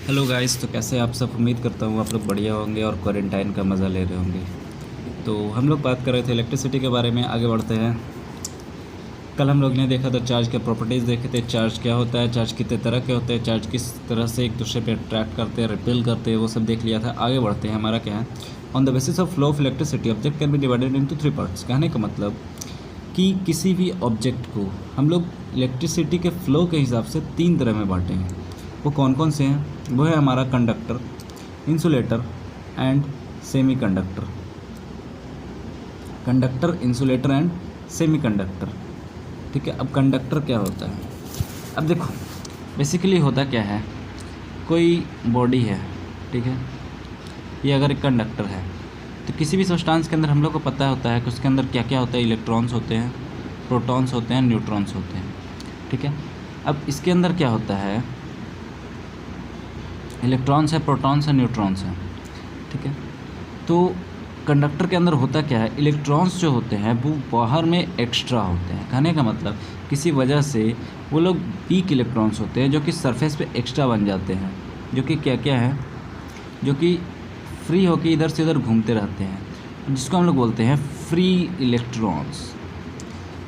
Hello guys, तो कैसे आप सब। उम्मीद करता हूँ आप लोग बढ़िया होंगे और क्वारंटाइन का मज़ा ले रहे होंगे। तो हम लोग बात कर रहे थे इलेक्ट्रिसिटी के बारे में। आगे बढ़ते हैं। कल हम लोग ने देखा था चार्ज के प्रॉपर्टीज़ देखे थे। चार्ज क्या होता है, चार्ज कितने तरह के होते हैं, चार्ज किस तरह से एक दूसरे पे अट्रैक्ट करते हैं, रिपेल करते हैं, वो सब देख लिया था। आगे बढ़ते हैं। हमारा क्या है, on the basis of flow of electricity object can be divided into 3 parts. कहने का मतलब कि किसी भी ऑब्जेक्ट को हम लोग इलेक्ट्रिसिटी के फ़्लो के हिसाब से 3 तरह में बांटे हैं। वो कौन कौन से हैं? वो है हमारा conductor, insulator and semi conductor. Conductor, insulator and semi conductor. ठीक है। अब कंडक्टर क्या होता है? अब देखो, बेसिकली होता क्या है, कोई बॉडी है, ठीक है, ये अगर एक कंडक्टर है तो किसी भी सब्सटेंस के अंदर हम लोग को पता होता है कि उसके अंदर क्या क्या होता है। इलेक्ट्रॉन्स होते हैं, प्रोटॉन्स होते हैं, न्यूट्रॉन्स होते हैं। ठीक है। अब इसके अंदर क्या होता है, इलेक्ट्रॉन्स है, प्रोटॉन्स है, न्यूट्रॉन्स है। ठीक है। तो कंडक्टर के अंदर होता क्या है, इलेक्ट्रॉन्स जो होते हैं वो बाहर में एक्स्ट्रा होते हैं। कहने का मतलब किसी वजह से वो लोग वीक इलेक्ट्रॉन्स होते हैं जो कि सरफेस पे एक्स्ट्रा बन जाते हैं, जो कि क्या क्या है, जो कि फ्री होकर इधर से उधर घूमते रहते हैं, जिसको हम लोग बोलते हैं फ्री इलेक्ट्रॉन्स,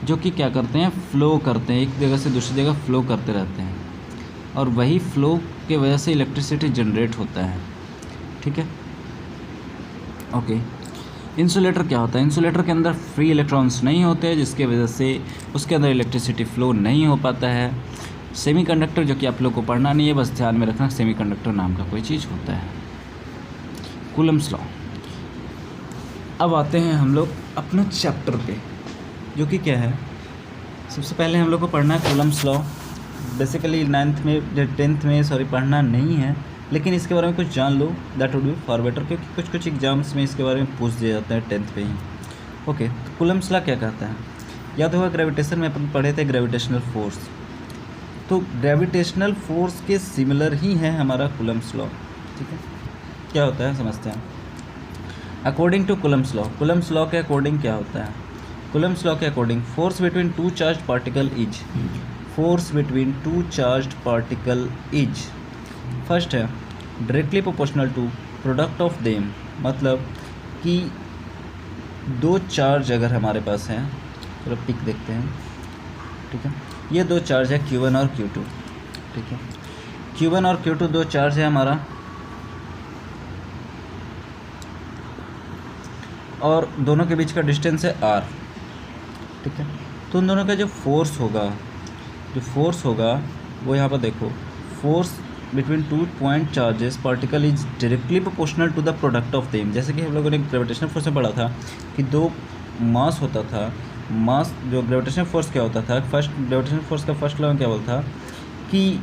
जो कि क्या करते हैं, फ़्लो करते हैं, एक जगह से दूसरी जगह फ़्लो करते रहते हैं, और वही फ़्लो के वजह से इलेक्ट्रिसिटी जनरेट होता है। ठीक है। ओके। इंसुलेटर क्या होता है? इंसुलेटर के अंदर फ्री इलेक्ट्रॉन्स नहीं होते, जिसके वजह से उसके अंदर इलेक्ट्रिसिटी फ़्लो नहीं हो पाता है। सेमी कंडक्टर, जो कि आप लोग को पढ़ना नहीं है, बस ध्यान में रखना, सेमी कंडक्टर नाम का कोई चीज़ होता है। Coulomb's law. अब आते हैं हम लोग अपना चैप्टर पे, जो कि क्या है, सबसे पहले हम लोग को पढ़ना है कूलम्ब्स लॉ। बेसिकली 9th में 10th में पढ़ना नहीं है, लेकिन इसके बारे में कुछ जान लो, that would be for better, क्योंकि कुछ कुछ एग्जाम्स में इसके बारे में पूछ दिया जाता है 10th पे ही। ओके। तो कूलम्ब्स लॉ क्या कहता है? याद होगा ग्रेविटेशन में अपन पढ़े थे ग्रेविटेशनल फोर्स। तो ग्रेविटेशनल फोर्स के सिमिलर ही है हमारा कूलम्ब्स लॉ। ठीक है। क्या होता है समझते हैं। According to Coulomb's law, Coulomb's law के अकॉर्डिंग क्या होता है? कूलम्ब्स लॉ के according force between two charge particle is, force between two charge particle is, first है directly proportional to product of them. मतलब कि दो चार्ज अगर हमारे पास हैं, चलो पिक देखते हैं। ठीक है। ये दो चार्ज है Q1 और Q2। ठीक है। Q1 और Q2 दो चार्ज है हमारा, और दोनों के बीच का डिस्टेंस है R। ठीक है। तो उन दोनों का जो फोर्स होगा वो यहाँ पर देखो, force between two point charges particle is directly proportional to the product of them. जैसे कि हम लोगों ने ग्रेविटेशनल फोर्स में पढ़ा था कि दो मास होता था, मास जो ग्रेविटेशनल फोर्स क्या होता था, फर्स्ट ग्रेविटेशनल फोर्स का फर्स्ट लॉ क्या बोलता था कि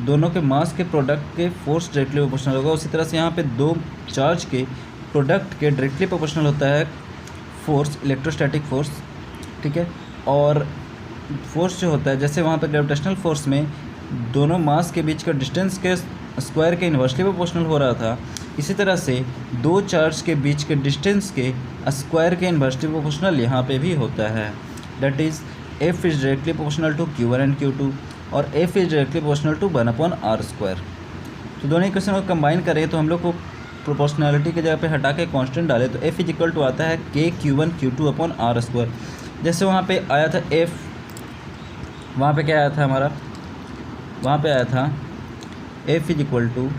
दोनों के मास के प्रोडक्ट के फोर्स डायरेक्टली प्रोपोर्शनल होगा। उसी तरह से यहाँ पे दो चार्ज के प्रोडक्ट के डायरेक्टली प्रोपोर्शनल होता है फोर्स, इलेक्ट्रोस्टैटिक फोर्स। ठीक है। और फोर्स जो होता है, जैसे वहाँ पे ग्रेविटेशनल फोर्स में दोनों मास के बीच का डिस्टेंस के स्क्वायर के इन्वर्सली प्रोपोर्शनल हो रहा था, इसी तरह से दो चार्ज के बीच के डिस्टेंस के स्क्वायर के इन्वर्सली प्रोपोर्शनल यहाँ पे भी होता है। That is F is directly proportional to Q1 and Q2 और F is directly proportional to 1/r²। तो दोनों इक्वेशन को कंबाइन करें तो हम लोग को प्रोपोर्शनैलिटी की जगह पे हटा के कांस्टेंट डाले तो F इज इक्वल टू आता है KQ1Q2/r²। जैसे वहाँ पे आया था F, वहाँ पे क्या आया था हमारा, वहाँ पे आया था F is equal to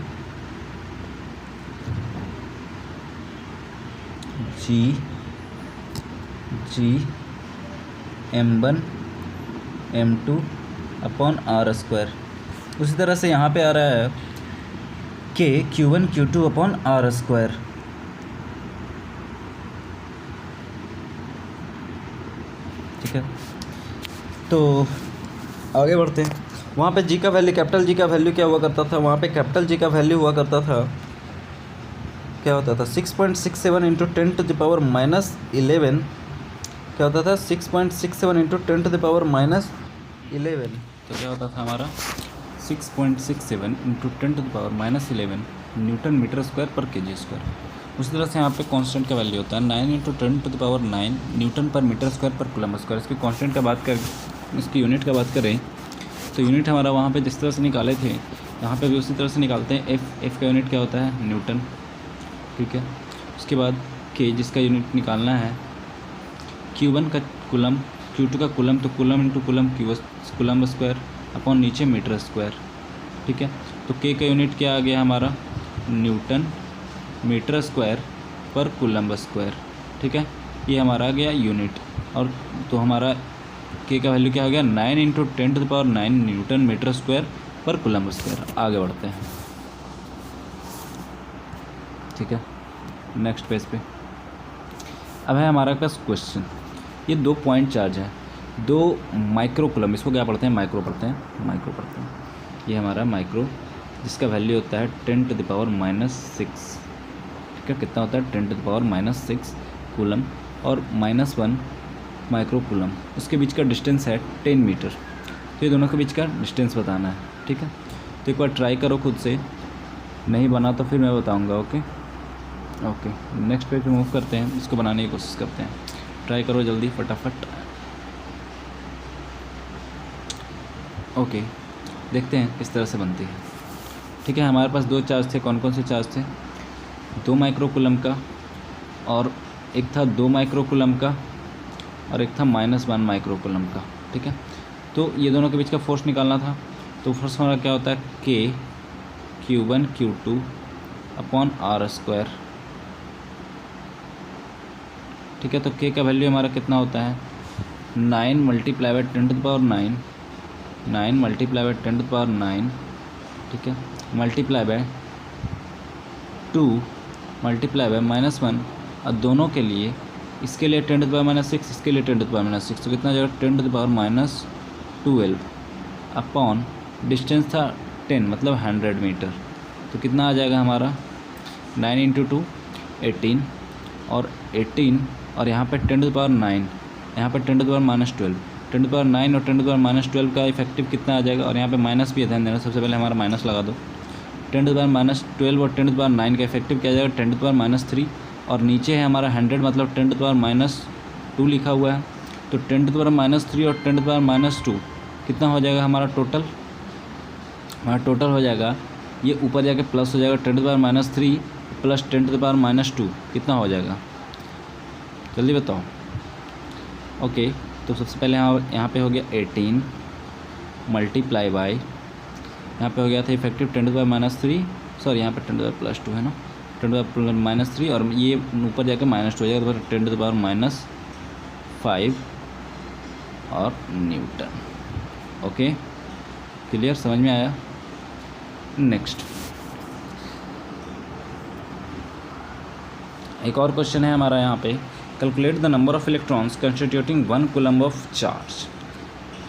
G m1 m2/r²। उसी तरह से यहाँ पे आ रहा है KQ1Q2/r²। ठीक है। तो आगे बढ़ते हैं। वहाँ पे जी का वैल्यू, कैपिटल जी का वैल्यू क्या हुआ करता था, वहाँ पे कैपिटल जी का वैल्यू हुआ करता था, क्या होता था, 6.67 इंटू 10⁻⁻11। क्या होता था, 6.67 इंटू 10⁻⁻11। तो क्या होता था हमारा 6.67 इंटू 10⁻⁻11 न्यूटन मीटर स्क्वायर पर kg²। उसी तरह से यहाँ पे कांस्टेंट का वैल्यू होता है 9 इंटू 10⁻9 न्यूटन पर मीटर स्क्वायर पर कूलम्ब स्क्वायर। इसकी कांस्टेंट का बात कर, इसकी यूनिट का बात करें तो यूनिट हमारा वहाँ पे जिस तरह से निकाले थे यहाँ पे भी उसी तरह से निकालते हैं। एफ का यूनिट क्या होता है? न्यूटन, ठीक है। उसके बाद के, जिसका यूनिट निकालना है, Q1 का कूलम, Q2 का कूलम, तो coulomb into coulomb coulomb square upon नीचे मीटर स्क्वायर, ठीक है। तो के का यूनिट क्या आ गया हमारा? न्यूटन मीटर स्क्वायर पर कूलम स्क्वायर, ठीक है। ये हमारा आ गया यूनिट। और तो हमारा के का वैल्यू क्या हो गया? 9 इंटू 10⁹ न्यूटन मीटर स्क्वायर पर कूलम स्क्वायर। आगे बढ़ते हैं, ठीक है, नेक्स्ट पेज पे। अब है हमारा पास क्वेश्चन। ये 2 पॉइंट चार्ज है, 2 माइक्रो कूलम, इसको क्या पढ़ते हैं? माइक्रो पढ़ते हैं। ये हमारा माइक्रो, जिसका वैल्यू होता है 10⁻⁻6, ठीक है। कितना होता है? 10⁻⁻6 कूलम और -1 माइक्रो कूलम। उसके बीच का डिस्टेंस है 10 मीटर। तो ये दोनों के बीच का डिस्टेंस बताना है, ठीक है। तो एक बार ट्राई करो खुद से, नहीं बना तो फिर मैं बताऊंगा। ओके, नेक्स्ट पेज पे मूव करते हैं, इसको बनाने की कोशिश करते हैं। ट्राई करो जल्दी फटाफट। ओके, देखते हैं किस तरह से बनती है, ठीक है। हमारे पास 2 चार्ज थे। कौन कौन से चार्ज थे? 2 माइक्रो कूलम का, और एक था 2 माइक्रो कूलम का, और एक था -1 माइक्रो कूलम का, ठीक है। तो ये दोनों के बीच का फोर्स निकालना था। तो फोर्स हमारा क्या होता है? के Q1 Q2 upon R square, ठीक है। तो के का वैल्यू हमारा कितना होता है? 9 मल्टीप्लाई बाय 10⁹9, 9 मल्टीप्लाई बाय 10⁹9, ठीक है, मल्टीप्लाई बाय 2 मल्टीप्लाई बाय -1, और दोनों के लिए, इसके लिए 10⁻⁻6, इसके लिए 10⁻⁻6, तो कितना जाएगा? 10⁻⁻12 अपॉन डिस्टेंस था 10, मतलब 100 मीटर। तो कितना आ जाएगा हमारा? 9 इंटू 2 18, और 18, और यहाँ पे 10⁻9, यहाँ पे 10⁻−12, 10⁻9 और 10⁻−12 का इफेक्टिव कितना आ जाएगा? और यहाँ पे माइनस भी है, ध्यान देना। सबसे पहले हमारा माइनस लगा दो। 10⁻−12 और 10⁻9 का इफेक्टिव क्या आ जाएगा? 10⁻−3, और नीचे है हमारा 100, मतलब 10⁻−2 लिखा हुआ है। तो 10⁻−3 और 10⁻−2 कितना हो जाएगा हमारा टोटल? हमारा टोटल हो जाएगा, ये ऊपर जाके प्लस हो जाएगा, 10⁻−3 प्लस 10⁻−2 कितना हो जाएगा? जल्दी बताओ। ओके, तो सबसे पहले यहाँ पे हो गया 18 मल्टीप्लाई बाय, यहाँ पे हो गया था इफेक्टिव 10⁻−3, सॉरी यहाँ पे 10⁻+2 है ना, 10⁻−3, और ये ऊपर जाके -2 हो जाएगा, तो 10⁻5 और न्यूटन। ओके, क्लियर, समझ में आया? नेक्स्ट एक और क्वेश्चन है हमारा यहाँ पे। Calculate the number of electrons constituting 1 coulomb of charge.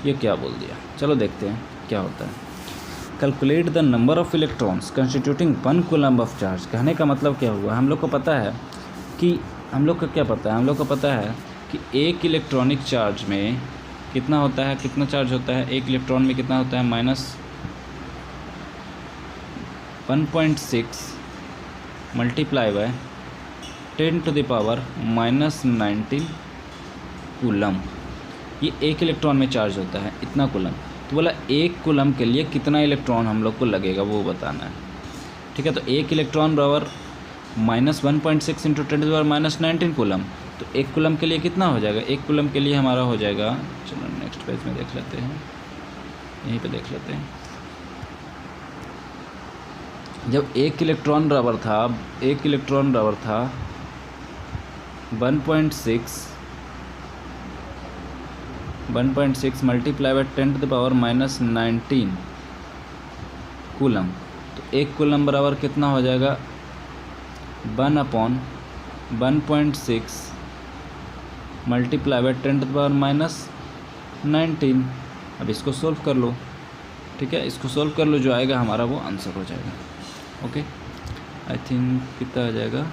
ये क्या बोल दिया, चलो देखते हैं क्या होता है। Calculate the number of electrons constituting 1 coulomb of charge. कहने का मतलब क्या हुआ? हम लोग को पता है कि, हम लोग को क्या पता है? हम लोग को पता है कि एक इलेक्ट्रॉनिक चार्ज में कितना होता है, कितना चार्ज होता है एक इलेक्ट्रॉन में? कितना होता है? -1.6 मल्टीप्लाई बाय 10⁻⁻19 कूलम। ये एक इलेक्ट्रॉन में चार्ज होता है, इतना कूलम। तो बोला एक कूलम के लिए कितना इलेक्ट्रॉन हम लोग को लगेगा, वो बताना है, ठीक है। तो एक इलेक्ट्रॉन बराबर -1.6 इंटू 10⁻⁻19 कूलम। तो एक कूलम के लिए कितना हो जाएगा? एक कूलम के लिए हमारा हो जाएगा, चलो नेक्स्ट पेज में देख लेते हैं, यहीं पे देख लेते हैं। जब एक इलेक्ट्रॉन बराबर था 1.6 मल्टीप्लाई बाय 10⁻⁻19 कूलम। तो एक कूलम बराबर कितना हो जाएगा? 1/1.6 मल्टीप्लाई बाय 10⁻⁻19। अब इसको सोल्व कर लो, ठीक है, इसको सोल्व कर लो, जो आएगा हमारा वो आंसर हो जाएगा। ओके, आई थिंक कितना आ जाएगा?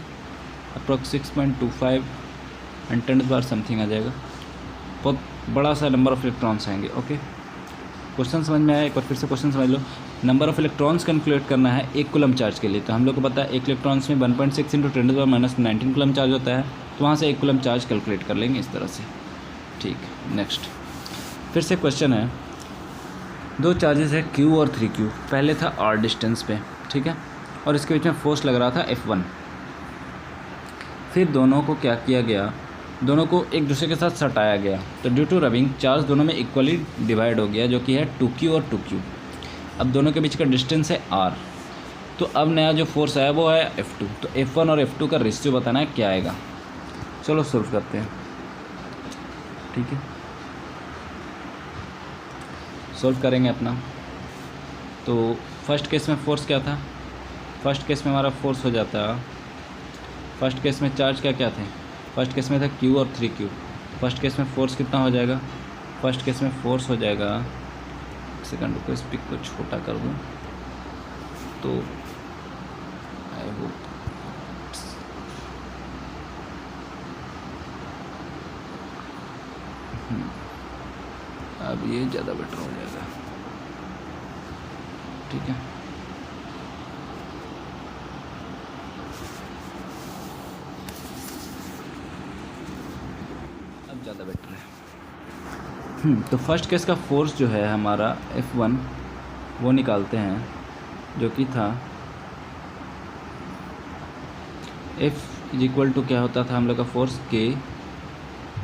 अप्रॉक्स 6.25 एंड 10 समथिंग आ जाएगा। बहुत बड़ा सा नंबर ऑफ इलेक्ट्रॉन्स आएंगे। ओके, क्वेश्चन समझ में आया? एक बार फिर से क्वेश्चन समझ लो। नंबर ऑफ इलेक्ट्रॉन्स कैलकुलेट करना है एक कूलम चार्ज के लिए। तो हम लोग को पता है एक इलेक्ट्रॉन्स में 1.6 इंटू 10⁻⁻19 कूलम चार्ज होता है। तो वहाँ से एक कूलम चार्ज कैलकुलेट कर लेंगे इस तरह से, ठीक। नेक्स्ट फिर से क्वेश्चन है, दो चार्जेस है Q और 3Q, पहले था R डिस्टेंस पे, ठीक है, और इसके बीच में फोर्स लग रहा था F1। फिर दोनों को क्या किया गया, दोनों को एक दूसरे के साथ सटाया गया, तो ड्यू टू रबिंग चार्ज दोनों में इक्वली डिवाइड हो गया, जो कि है 2Q और 2Q। अब दोनों के बीच का डिस्टेंस है R, तो अब नया जो फोर्स आया वो है F2। तो F1 और F2 का रेशियो बताना है क्या आएगा। चलो सॉल्व करते हैं, ठीक है, सॉल्व करेंगे अपना। तो फर्स्ट केस में फोर्स क्या था, फर्स्ट केस में हमारा फोर्स हो जाता, फर्स्ट केस में चार्ज क्या क्या थे, फर्स्ट केस में था Q और 3Q। फर्स्ट केस में फोर्स कितना हो जाएगा, फर्स्ट केस में फोर्स हो जाएगा, एक सेकंड को स्पीक को छोटा कर दूँ तो आई होप अब ये ज़्यादा बेटर हो जाएगा, ठीक है। अब ज़्यादा बेटर है। तो फर्स्ट केस का फोर्स जो है हमारा F1 वो निकालते हैं, जो कि था F इक्वल टू क्या होता था हम लोग का force K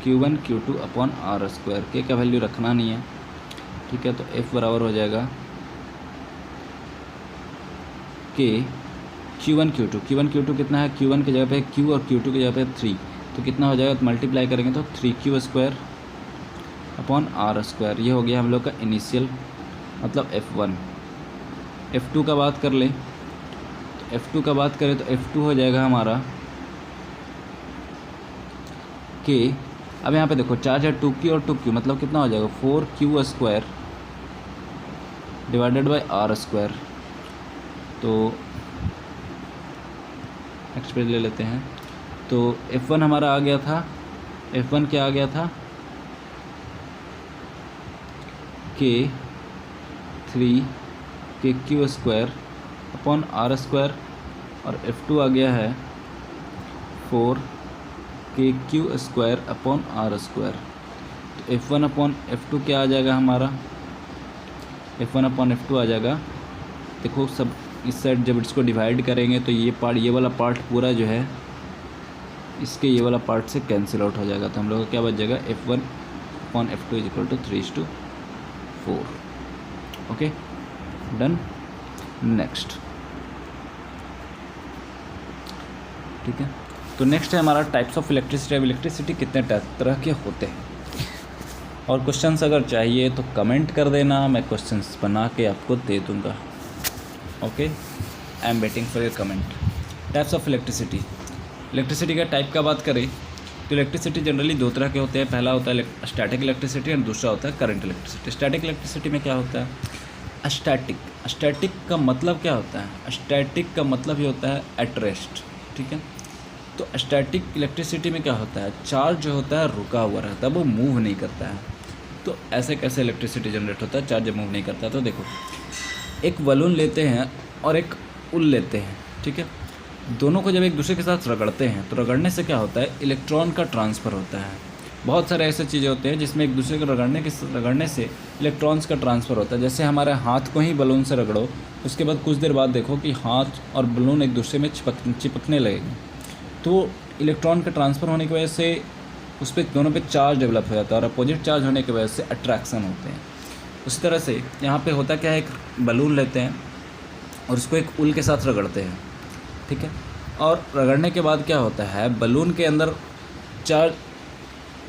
Q1 Q2 upon R square. K का वैल्यू रखना नहीं है, ठीक है। तो F बराबर हो जाएगा K Q1 Q2, Q1 Q2 कितना है, Q1 की जगह पे Q और Q2 की जगह पे 3, तो कितना हो जाएगा, तो मल्टीप्लाई करेंगे तो 3Q square upon R square. ये हो गया हम लोग का इनिशियल मतलब F1। F2 का बात कर ले, तो F2 का बात करें तो F2 हो जाएगा हमारा K। अब यहाँ पे देखो चार्ज है 2Q और 2Q, मतलब कितना हो जाएगा 4Q square divided by R square. तो नेक्स्ट पेज ले लेते हैं। तो F1 हमारा आ गया था, F1 क्या आ गया था, K 3KQ square upon R square, और F2 आ गया है 4KQ square upon R square. तो F1 अपॉन F2 क्या आ जाएगा हमारा, F1 अपॉन F2 आ जाएगा, देखो सब इस साइड जब इसको डिवाइड करेंगे तो ये पार्ट, ये वाला पार्ट पूरा जो है इसके ये वाला पार्ट से कैंसिल आउट हो जाएगा। तो हम लोग का क्या बच जाएगा, F1 upon F2 is equal to 3:4। Okay done. Next, ठीक है। तो नेक्स्ट है हमारा टाइप्स ऑफ इलेक्ट्रिसिटी। अब इलेक्ट्रिसिटी कितने तरह के होते हैं, और क्वेश्चंस अगर चाहिए तो कमेंट कर देना, मैं क्वेश्चंस बना के आपको दे दूंगा। Okay, I am waiting for your comment. Types of electricity, electricity का टाइप का बात करें तो इलेक्ट्रिसिटी जनरली दो तरह के होते हैं। पहला होता है स्टैटिक इलेक्ट्रिसिटी और दूसरा होता है करंट इलेक्ट्रिसिटी। स्टैटिक इलेक्ट्रिसिटी में क्या होता है, स्टैटिक का मतलब क्या होता है, स्टैटिक का मतलब ही होता है एट रेस्ट, ठीक है। तो स्टैटिक इलेक्ट्रिसिटी में क्या होता है, चार्ज जो होता है रुका हुआ रहता है, वो मूव नहीं करता है। तो ऐसे कैसे इलेक्ट्रिसिटी जनरेट होता है, चार्ज जब मूव नहीं करता। तो देखो, एक बलून लेते हैं और एक उल लेते हैं, ठीक है। दोनों को जब एक दूसरे के साथ रगड़ते हैं तो रगड़ने से क्या होता है, इलेक्ट्रॉन का ट्रांसफ़र होता है। बहुत सारे ऐसे चीज़ें होते हैं जिसमें एक दूसरे को रगड़ने से इलेक्ट्रॉन्स का ट्रांसफ़र होता है। जैसे हमारे हाथ को ही बलून से रगड़ो, उसके बाद कुछ देर बाद देखो कि हाथ और बलून एक दूसरे में चिपकने लगेंगे, तो इलेक्ट्रॉन का ट्रांसफ़र होने की वजह से उस पर दोनों पे चार्ज डेवलप हो जाता है, और अपोजिट चार्ज होने की वजह से अट्रैक्शन होते हैं। उसी तरह से यहाँ पे होता क्या है, एक बलून लेते हैं और उसको एक उल के साथ रगड़ते हैं, ठीक है। और रगड़ने के बाद क्या होता है, बलून के अंदर चार्ज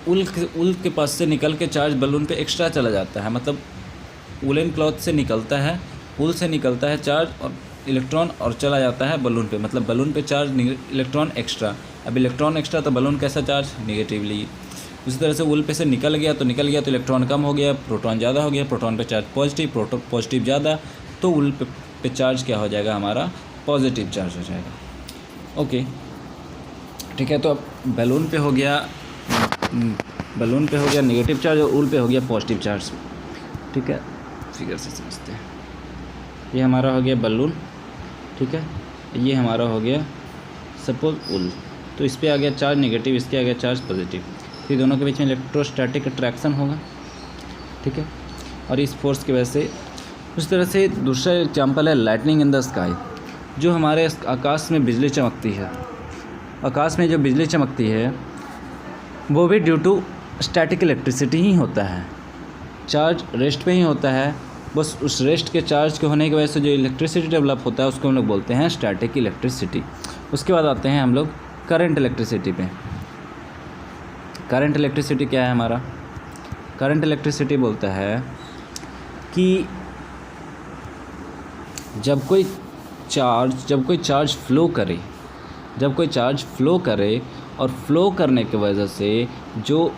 उल के पास से निकल के चार्ज बलून पे एक्स्ट्रा चला जाता है, मतलब वुलन क्लॉथ से निकलता है, उल से निकलता है चार्ज और इलेक्ट्रॉन, और चला जाता है बलून पे, मतलब बलून पे चार्ज इलेक्ट्रॉन एक्स्ट्रा। अब इलेक्ट्रॉन एक्स्ट्रा तो बलून कैसा चार्ज, निगेटिवली। उसी तरह से उल पे से निकल गया तो इलेक्ट्रॉन कम हो गया, प्रोटॉन ज़्यादा हो गया, प्रोटॉन पे चार्ज पॉजिटिव, पॉजिटिव ज़्यादा, तो उल पे चार्ज क्या हो जाएगा हमारा, पॉजिटिव चार्ज हो जाएगा। ओके, ठीक है। तो अब बलून पे हो गया नेगेटिव चार्ज और उल पे हो गया पॉजिटिव चार्ज, ठीक है। फिगर से समझते हैं, ये हमारा हो गया बलून, ठीक है, ये हमारा हो गया सपोज उल, तो इस पे आ गया चार्ज नेगेटिव, इसके आ गया चार्ज पॉजिटिव, फिर दोनों के बीच में इलेक्ट्रोस्टैटिक अट्रैक्शन होगा, ठीक है। और इस फोर्स की वजह से उस तरह से दूसरा एग्जाम्पल है लाइटनिंग इन द स्काई। जो हमारे आकाश में बिजली चमकती है, आकाश में जो बिजली चमकती है वो भी ड्यू टू स्टैटिक इलेक्ट्रिसिटी ही होता है। चार्ज रेस्ट पे ही होता है, बस उस रेस्ट के चार्ज के होने की वजह से जो इलेक्ट्रिसिटी डेवलप होता है उसको हम लोग बोलते हैं स्टैटिक इलेक्ट्रिसिटी। उसके बाद आते हैं हम लोग करंट इलेक्ट्रिसिटी पे। करंट इलेक्ट्रिसिटी क्या है हमारा? करंट इलेक्ट्रिसिटी बोलता है कि जब कोई चार्ज फ्लो करे और फ्लो करने की वजह से जो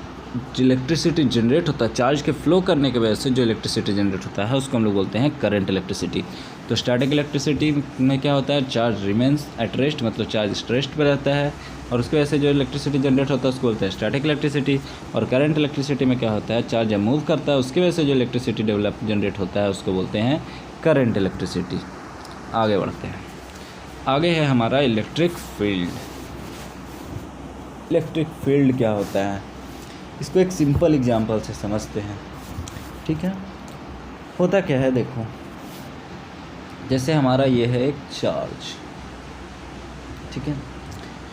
इलेक्ट्रिसिटी जनरेट होता है, चार्ज के फ्लो करने की वजह से जो इलेक्ट्रिसिटी जनरेट होता है उसको हम लोग बोलते हैं करंट इलेक्ट्रिसिटी। तो स्टैटिक इलेक्ट्रिसिटी में क्या होता है? चार्ज रिमेंस एट रेस्ट, मतलब चार्ज रेस्ट पर रहता है और उसकी वजह से जो इलेक्ट्रिसिटी जनरेट होता है उसको बोलते हैं स्टैटिक इलेक्ट्रिसिटी। और करंट इलेक्ट्रिसिटी में क्या होता है? चार्ज जब मूव करता है उसकी वजह से जो इलेक्ट्रिसिटी जनरेट होता है उसको बोलते हैं करंट इलेक्ट्रिसिटी। आगे बढ़ते हैं। आगे है हमारा इलेक्ट्रिक फील्ड। इलेक्ट्रिक फील्ड क्या होता है? इसको एक सिंपल एग्जांपल से समझते हैं, ठीक है। होता क्या है, देखो, जैसे हमारा ये है एक चार्ज, ठीक है।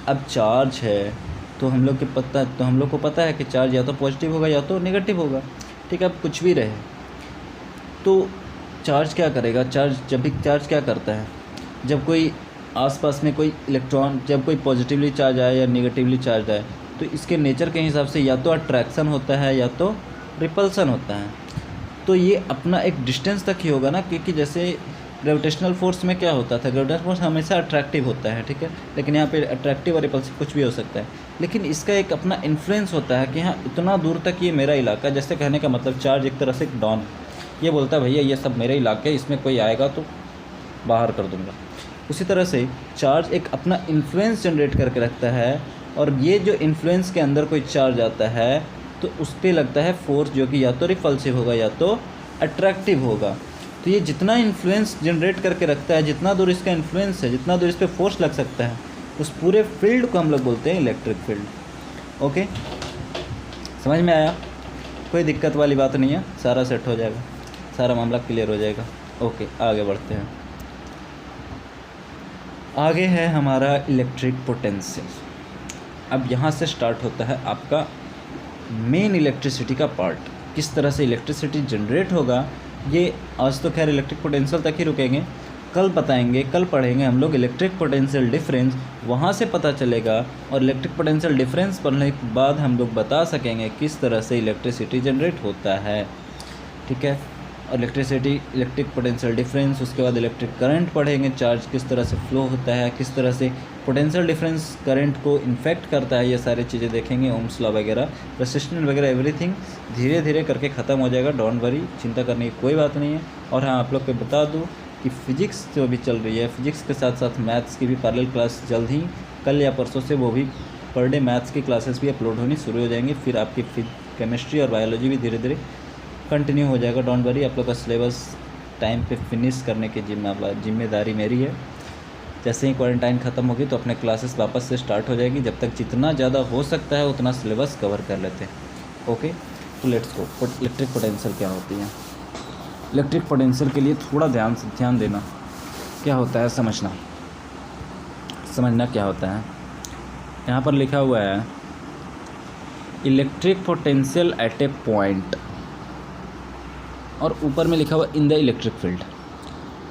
अब चार्ज है तो हम लोग को पता है कि चार्ज या तो पॉजिटिव होगा या तो नेगेटिव होगा, ठीक है। अब कुछ भी रहे तो चार्ज क्या करेगा? चार्ज क्या करता है? जब कोई आसपास में कोई इलेक्ट्रॉन, जब कोई पॉजिटिवली चार्ज आए या नेगेटिवली चार्ज आए तो इसके नेचर के हिसाब से या तो अट्रैक्शन होता है या तो रिपल्सन होता है। तो ये अपना एक डिस्टेंस तक ही होगा ना, क्योंकि जैसे ग्रेविटेशनल फोर्स में क्या होता था? ग्रेविटेशनल फोर्स हमेशा अट्रैक्टिव होता है, ठीक है। लेकिन यहाँ पे अट्रैक्टिव और रिपल्सिव कुछ भी हो सकता है, लेकिन इसका एक अपना इन्फ्लुएंस होता है कि हाँ इतना दूर तक ये मेरा इलाका। जैसे कहने का मतलब चार्ज एक तरह से डॉन ये बोलता है भैया ये सब मेरे इलाके, इसमें कोई आएगा तो बाहर कर दूँगा। उसी तरह से चार्ज एक अपना इन्फ्लुएंस जनरेट करके रखता है और ये जो इन्फ्लुएंस के अंदर कोई चार्ज आता है तो उस पर लगता है फोर्स, जो कि या तो रिपल्सिव होगा या तो अट्रैक्टिव होगा। तो ये जितना इन्फ्लुएंस जनरेट करके रखता है, जितना दूर इसका इन्फ्लुएंस है, जितना दूर इस पर फोर्स लग सकता है, उस पूरे फील्ड को हम लोग बोलते हैं इलेक्ट्रिक फील्ड। ओके, समझ में आया? कोई दिक्कत वाली बात नहीं है, सारा सेट हो जाएगा, सारा मामला क्लियर हो जाएगा। ओके, आगे बढ़ते हैं। आगे है हमारा इलेक्ट्रिक पोटेंशियल। अब यहाँ से स्टार्ट होता है आपका मेन इलेक्ट्रिसिटी का पार्ट। किस तरह से इलेक्ट्रिसिटी जनरेट होगा ये आज तो खैर इलेक्ट्रिक पोटेंशियल तक ही रुकेंगे, कल बताएंगे, कल पढ़ेंगे हम लोग इलेक्ट्रिक पोटेंशियल डिफरेंस, वहाँ से पता चलेगा। और इलेक्ट्रिक पोटेंशियल डिफरेंस पढ़ने के बाद हम लोग बता सकेंगे किस तरह से इलेक्ट्रिसिटी जनरेट होता है, ठीक है। इलेक्ट्रिक पोटेंशियल डिफरेंस, उसके बाद इलेक्ट्रिक करंट पढ़ेंगे, चार्ज किस तरह से फ्लो होता है, किस तरह से पोटेंशियल डिफरेंस करंट को इन्फेक्ट करता है, ये सारी चीज़ें देखेंगे, ओम्स लॉ वगैरह, रेसिस्टेंस वगैरह, एवरीथिंग धीरे धीरे करके ख़त्म हो जाएगा। डोंट वरी, चिंता करने की कोई बात नहीं है। और हाँ, आप लोग को बता दूँ कि फ़िज़िक्स जो भी चल रही है, फ़िज़िक्स के साथ साथ मैथ्स की भी पैरेलल क्लास जल्द ही, कल या परसों से वो भी पर डे मैथ्स की क्लासेस भी अपलोड होनी शुरू हो जाएंगी। फिर आपकी केमिस्ट्री और बायोलॉजी भी धीरे धीरे कंटिन्यू हो जाएगा। डोंट वरी, आप लोग का सिलेबस टाइम पे फिनिश करने की जिम्मेदारी मेरी है। जैसे ही क्वारंटाइन ख़त्म होगी तो अपने क्लासेस वापस से स्टार्ट हो जाएगी। जब तक जितना ज़्यादा हो सकता है उतना सिलेबस कवर कर लेते हैं। ओके, तो लेट्स गो। इलेक्ट्रिक पोटेंशियल क्या होती है? इलेक्ट्रिक पोटेंशियल के लिए थोड़ा ध्यान देना, क्या होता है समझना क्या होता है। यहाँ पर लिखा हुआ है electric potential at a point, और ऊपर में लिखा हुआ in the electric field.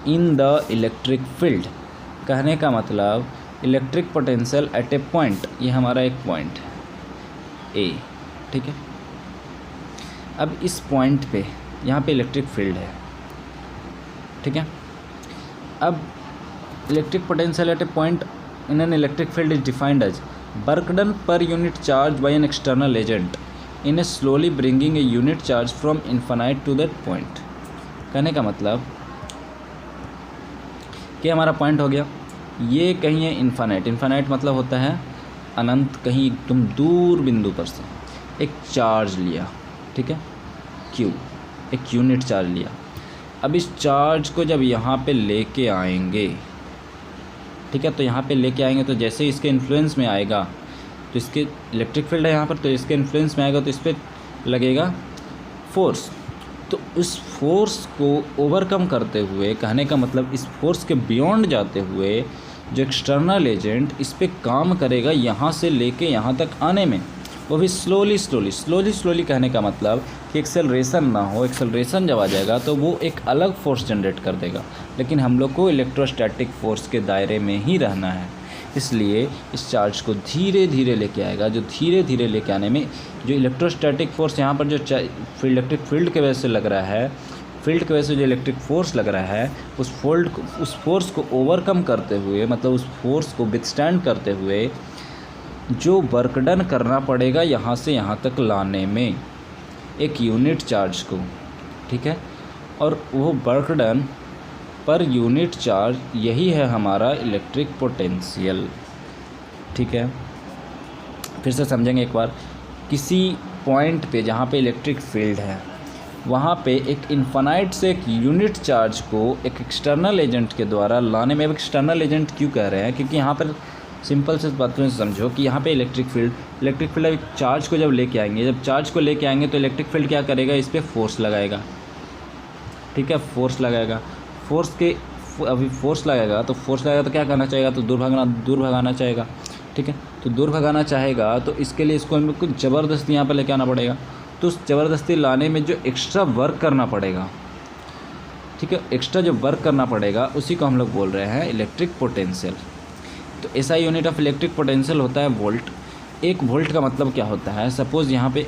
In the electric field कहने का मतलब electric potential at a point, ये हमारा एक पॉइंट ए, ठीक है। अब इस पॉइंट पे यहाँ पे इलेक्ट्रिक फील्ड है, ठीक है। अब electric potential at a point in an electric field is defined as work done per unit charge by an external agent in a slowly bringing a unit charge from infinite to that point. कहने का मतलब कि हमारा point हो गया, ये कहीं है इन्फानाइट मतलब होता है अनंत, कहीं एकदम दूर बिंदु पर से एक चार्ज लिया, ठीक है, क्यू, एक यूनिट चार्ज लिया। अब इस चार्ज को जब यहाँ पे लेके आएंगे, ठीक है, तो यहाँ पे लेके आएंगे तो जैसे इसके इन्फ्लुएंस में आएगा तो इसके इलेक्ट्रिक फील्ड है यहाँ पर, तो इसके इन्फ्लुएंस में आएगा तो इस पर लगेगा फोर्स। तो इस फोर्स को ओवरकम करते हुए, कहने का मतलब इस फोर्स के बियॉन्ड जाते हुए जो एक्सटर्नल एजेंट इस पे काम करेगा यहाँ से लेके यहाँ तक आने में, वो भी स्लोली कहने का मतलब कि एक्सेलरेशन ना हो। एक्सेलरेशन जब आ जाएगा तो वो एक अलग फोर्स जनरेट कर देगा, लेकिन हम लोग को इलेक्ट्रोस्टैटिक फोर्स के दायरे में ही रहना है। इसलिए इस चार्ज को धीरे धीरे लेके आएगा, जो धीरे धीरे लेके आने में जो इलेक्ट्रोस्टैटिक फोर्स यहाँ पर जो इलेक्ट्रिक फील्ड की वजह से लग रहा है, फील्ड की वजह से जो इलेक्ट्रिक फोर्स लग रहा है, उस फोर्स को ओवरकम करते हुए, मतलब उस फोर्स को विथस्टैंड करते हुए जो वर्क डन करना पड़ेगा यहाँ से यहाँ तक लाने में एक यूनिट चार्ज को, ठीक है। और वो work done per unit charge, यही है हमारा इलेक्ट्रिक पोटेंशियल, ठीक है। फिर से समझेंगे एक बार। किसी पॉइंट पे जहाँ पे इलेक्ट्रिक फील्ड है, वहाँ पे एक इन्फानाइट से एक यूनिट चार्ज को एक एक्सटर्नल एजेंट के द्वारा लाने में। अब एक्सटर्नल एजेंट क्यों कह रहे हैं? क्योंकि यहाँ पर सिंपल से बातों से समझो कि यहाँ पे इलेक्ट्रिक फील्ड अब चार्ज को जब लेके आएंगे, जब चार्ज को लेके आएंगे तो इलेक्ट्रिक फील्ड क्या करेगा? इस पर फोर्स लगाएगा, ठीक है। फोर्स लगाएगा, अभी फोर्स लगेगा तो क्या करना चाहेगा? तो दूर भगाना चाहेगा, ठीक है। तो दूर भगाना चाहेगा तो इसके लिए इसको हमें कुछ ज़बरदस्ती यहाँ पर लेके आना पड़ेगा। तो उस ज़बरदस्ती लाने में जो एक्स्ट्रा वर्क करना पड़ेगा, ठीक है, एक्स्ट्रा जो वर्क करना पड़ेगा उसी को हम लोग बोल रहे हैं इलेक्ट्रिक पोटेंशियल। तो ऐसा यूनिट ऑफ इलेक्ट्रिक पोटेंशियल होता है वोल्ट। 1 वोल्ट का मतलब क्या होता है? सपोज़ यहाँ पे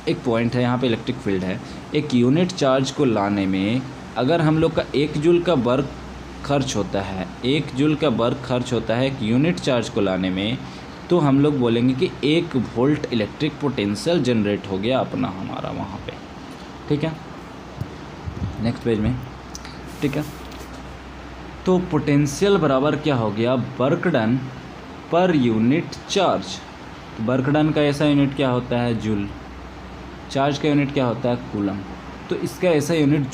एक पॉइंट है, यहाँ पे इलेक्ट्रिक फील्ड है, एक यूनिट चार्ज को लाने में अगर हम लोग का 1 जूल का वर्क खर्च होता है, 1 जूल का वर्क खर्च होता है एक यूनिट चार्ज को लाने में, तो हम लोग बोलेंगे कि 1 वोल्ट इलेक्ट्रिक पोटेंशियल जनरेट हो गया अपना हमारा वहाँ पे, ठीक है। नेक्स्ट पेज में, ठीक है। तो पोटेंशियल बराबर क्या हो गया? Work done per unit charge. Work done का ऐसा यूनिट क्या होता है? जूल। चार्ज का यूनिट क्या होता है? कूलम। तो इसका ऐसा यूनिट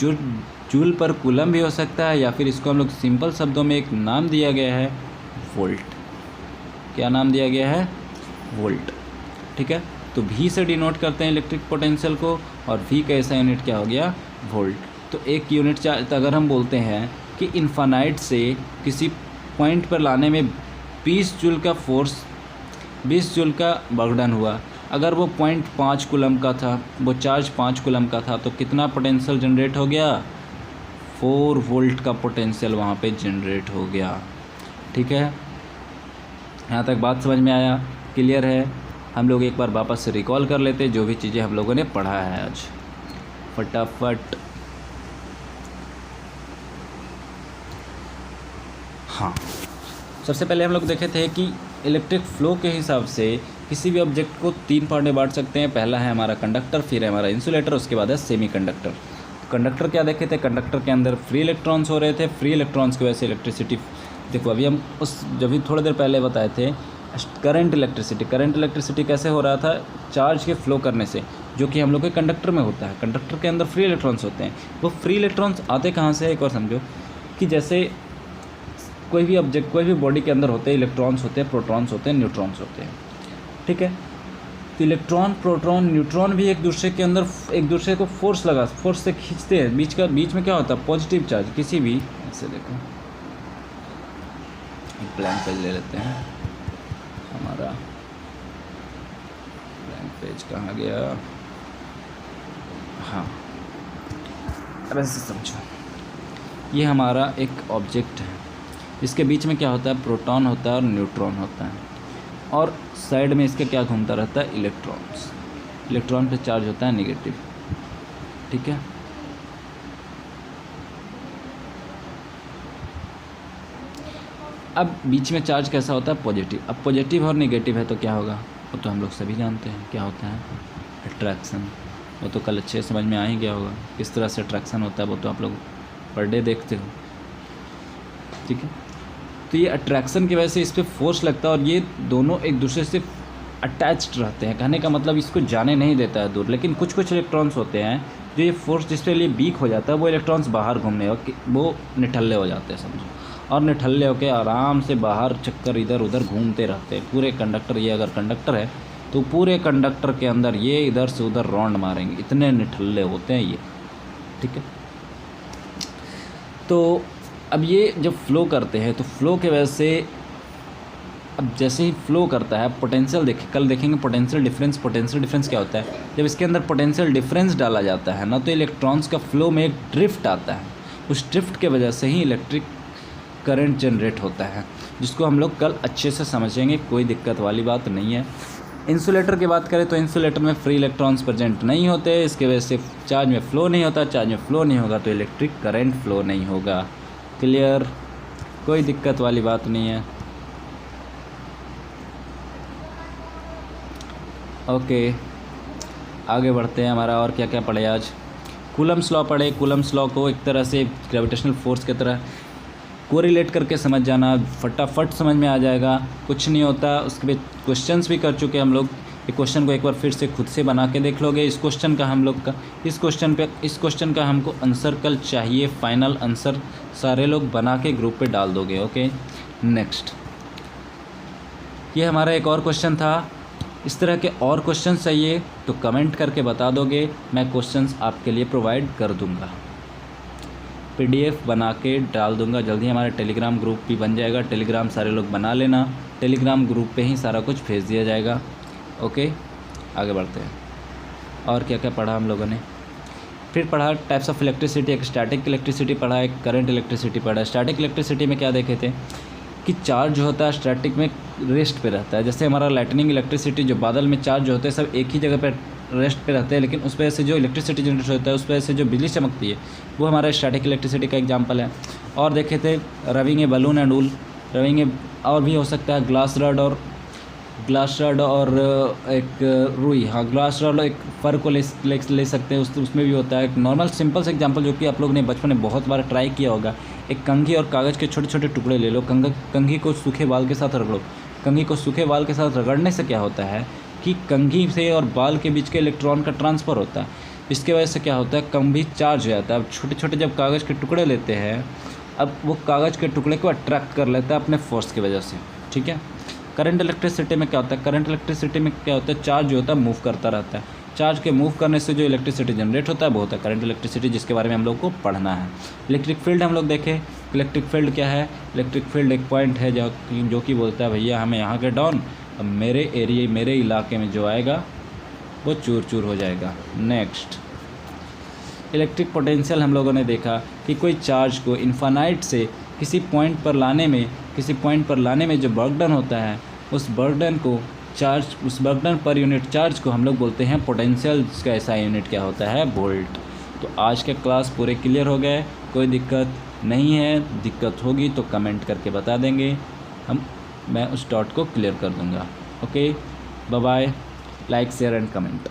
जूल पर कूलम भी हो सकता है, या फिर इसको हम लोग सिंपल शब्दों में एक नाम दिया गया है वोल्ट। क्या नाम दिया गया है? वोल्ट, ठीक है। तो V से डिनोट करते हैं इलेक्ट्रिक पोटेंशियल को, और V का ऐसा यूनिट क्या हो गया? वोल्ट। तो एक यूनिट चार्ज अगर हम बोलते हैं कि इन्फानाइट से किसी पॉइंट पर लाने में 20 जूल का फोर्स, 20 जूल का वर्क डन हुआ, अगर वो पॉइंट 5 कूलम का था, वो चार्ज 5 कूलम का था, तो कितना पोटेंशियल जनरेट हो गया? 4 वोल्ट का पोटेंशियल वहाँ पे जनरेट हो गया, ठीक है। यहाँ तक बात समझ में आया? क्लियर है? हम लोग एक बार वापस से रिकॉल कर लेते जो भी चीज़ें हम लोगों ने पढ़ा है आज, फटाफट। हाँ, सबसे पहले हम लोग देखे थे कि इलेक्ट्रिक फ्लो के हिसाब से किसी भी ऑब्जेक्ट को 3 पार्ट में बांट सकते हैं। पहला है हमारा कंडक्टर, फिर है हमारा इंसुलेटर, उसके बाद है सेमी कंडक्टर। कंडक्टर क्या देखे थे? कंडक्टर के अंदर फ्री इलेक्ट्रॉन्स हो रहे थे, फ्री इलेक्ट्रॉन्स की वजह से इलेक्ट्रिसिटी, देखो अभी हम जब भी थोड़ी देर पहले बताए थे करंट इलेक्ट्रिसिटी कैसे हो रहा था? चार्ज के फ्लो करने से, जो कि हम लोग के कंडक्टर में होता है। कंडक्टर के अंदर फ्री इलेक्ट्रॉन्स होते हैं। वो फ्री इलेक्ट्रॉन्स आते कहाँ से है? एक और समझो कि जैसे कोई भी ऑब्जेक्ट, कोई भी बॉडी के अंदर होते हैं इलेक्ट्रॉन्स होते हैं, प्रोटॉन्स होते हैं, न्यूट्रॉन्स होते हैं, ठीक है। तो इलेक्ट्रॉन, प्रोटॉन, न्यूट्रॉन भी एक दूसरे के अंदर एक दूसरे को फोर्स से खींचते हैं। बीच में क्या होता है? Positive charge. किसी भी, ऐसे देखो एक ब्लैंक पेज ले लेते हैं, हमारा ब्लैंक पेज कहाँ गया? हाँ, अब ऐसे समझो, ये हमारा एक ऑब्जेक्ट है, इसके बीच में क्या होता है? प्रोटॉन होता है और न्यूट्रॉन होता है, और साइड में इसके क्या घूमता रहता है? इलेक्ट्रॉन्स। इलेक्ट्रॉन पे चार्ज होता है नेगेटिव, ठीक है। अब बीच में चार्ज कैसा होता है? पॉजिटिव। अब पॉजिटिव और नेगेटिव है तो क्या होगा? वो तो हम लोग सभी जानते हैं क्या होता है, अट्रैक्शन। वो तो कल अच्छे समझ में आ ही गया होगा किस तरह से अट्रैक्शन होता है, वो तो आप लोग पर डे देखते हो, ठीक है। तो ये अट्रैक्शन की वजह से इस पर फोर्स लगता है और ये दोनों एक दूसरे से अटैच्ड रहते हैं। कहने का मतलब इसको जाने नहीं देता है दूर। लेकिन कुछ कुछ इलेक्ट्रॉन्स होते हैं जो ये फोर्स जिसके लिए वीक हो जाता है, वो इलेक्ट्रॉन्स बाहर घूमने वो निठल्ले हो जाते हैं समझो, और निठल्ले होकर आराम से बाहर चक्कर इधर उधर घूमते रहते हैं पूरे कंडक्टर। ये अगर कंडक्टर है तो पूरे कंडक्टर के अंदर ये इधर से उधर राउंड मारेंगे, इतने निठल्ले होते हैं ये, ठीक है। तो अब ये जब फ्लो करते हैं तो फ्लो के वजह से, अब जैसे ही फ्लो करता है, पोटेंशियल कल देखेंगे पोटेंशियल डिफरेंस क्या होता है। जब इसके अंदर पोटेंशियल डिफरेंस डाला जाता है ना, तो इलेक्ट्रॉन्स का फ्लो में एक ड्रिफ्ट आता है। उस ड्रिफ्ट के वजह से ही इलेक्ट्रिक करंट जनरेट होता है, जिसको हम लोग कल अच्छे से समझेंगे, कोई दिक्कत वाली बात नहीं है। इंसुलेटर की बात करें तो इंसुलेटर में फ्री इलेक्ट्रॉन्स प्रेजेंट नहीं होते, इसके वजह से चार्ज में फ़्लो नहीं होता, चार्ज में फ़्लो नहीं होगा तो इलेक्ट्रिक करंट फ्लो नहीं होगा। क्लियर, कोई दिक्कत वाली बात नहीं है। ओके, आगे बढ़ते हैं। हमारा और क्या क्या पढ़े आज? कूलम्स लॉ पढ़े। कूलम्स लॉ को एक तरह से ग्रेविटेशनल फोर्स की तरह कोरिलेट करके समझ जाना, फटाफट समझ में आ जाएगा, कुछ नहीं होता। उसके बाद क्वेश्चंस भी कर चुके हम लोग। ये क्वेश्चन को एक बार फिर से खुद से बना के देख लोगे। इस क्वेश्चन का हम लोग का इस क्वेश्चन का हमको आंसर कल चाहिए, फाइनल आंसर सारे लोग बना के ग्रुप पे डाल दोगे। ओके, नेक्स्ट, ये हमारा एक और क्वेश्चन था। इस तरह के और क्वेश्चन चाहिए तो कमेंट करके बता दोगे, मैं क्वेश्चंस आपके लिए प्रोवाइड कर दूंगा, PDF बना के डाल दूंगा। जल्दी हमारा टेलीग्राम ग्रुप भी बन जाएगा, टेलीग्राम सारे लोग बना लेना, टेलीग्राम ग्रुप पे ही सारा कुछ भेज दिया जाएगा। ओके, आगे बढ़ते हैं। और क्या क्या पढ़ा हम लोगों ने? फिर पढ़ा टाइप्स ऑफ इलेक्ट्रिसिटी, एक स्टैटिक इलेक्ट्रिसिटी पढ़ा, एक करंट इलेक्ट्रिसिटी पढ़ा। स्टैटिक इलेक्ट्रिसिटी में क्या देखे थे कि चार्ज जो होता है स्टैटिक में रेस्ट पे रहता है। जैसे हमारा लाइटनिंग इलेक्ट्रिसिटी, जो बादल में चार्ज होते हैं सब एक ही जगह पर रेस्ट पे रहते हैं, लेकिन उस वजह से जो इलेक्ट्रिसिटी जनरेट होता है, उस वजह से जो बिजली चमकती है, वो हमारा स्टैटिक इलेक्ट्रिसिटी का एग्जांपल है। और देखे थे रविंग ए बलून एंड वूल, रविंग ए, और भी हो सकता है ग्लास रॉड और एक रुई, हाँ ग्लास रॉड और एक फर को ले सकते हैं, उसमें भी होता है। एक नॉर्मल सिंपल से एग्जांपल जो कि आप लोग ने बचपन में बहुत बार ट्राई किया होगा, एक कंघी और कागज़ के छोटे छोटे टुकड़े ले लो, कंघी को सूखे बाल के साथ रगड़ो। कंघी को सूखे बाल के साथ रगड़ने से क्या होता है कि कंघी से और बाल के बीच के इलेक्ट्रॉन का ट्रांसफ़र होता है। इसके वजह से क्या होता है, कंघी चार्ज हो जाता है। अब छोटे छोटे जब कागज़ के टुकड़े लेते हैं, अब वो कागज़ के टुकड़े को अट्रैक्ट कर लेता है अपने फोर्स की वजह से, ठीक है। करंट इलेक्ट्रिसिटी में क्या होता है? करंट इलेक्ट्रिसिटी में क्या होता है, चार्ज जो होता है मूव करता रहता है। चार्ज के मूव करने से जो इलेक्ट्रिसिटी जनरेट होता है वो होता है करंट इलेक्ट्रिसिटी, जिसके बारे में हम लोग को पढ़ना है। इलेक्ट्रिक फील्ड हम लोग देखें, इलेक्ट्रिक फील्ड क्या है? इलेक्ट्रिक फील्ड एक पॉइंट है जो कि बोलता है भैया हमें यहाँ के डाउन, अब मेरे इलाके में जो आएगा वो चूर चूर हो जाएगा। नेक्स्ट, इलेक्ट्रिक पोटेंशियल हम लोगों ने देखा कि कोई चार्ज को इन्फानाइट से किसी पॉइंट पर लाने में जो वर्क डन होता है, उस work done per unit charge को हम लोग बोलते हैं पोटेंशियल, का ऐसा यूनिट क्या होता है, वोल्ट। तो आज के क्लास पूरे क्लियर हो गए, कोई दिक्कत नहीं है। दिक्कत होगी तो कमेंट करके बता देंगे, मैं उस डॉट को क्लियर कर दूंगा। Okay, bye bye, like share and comment.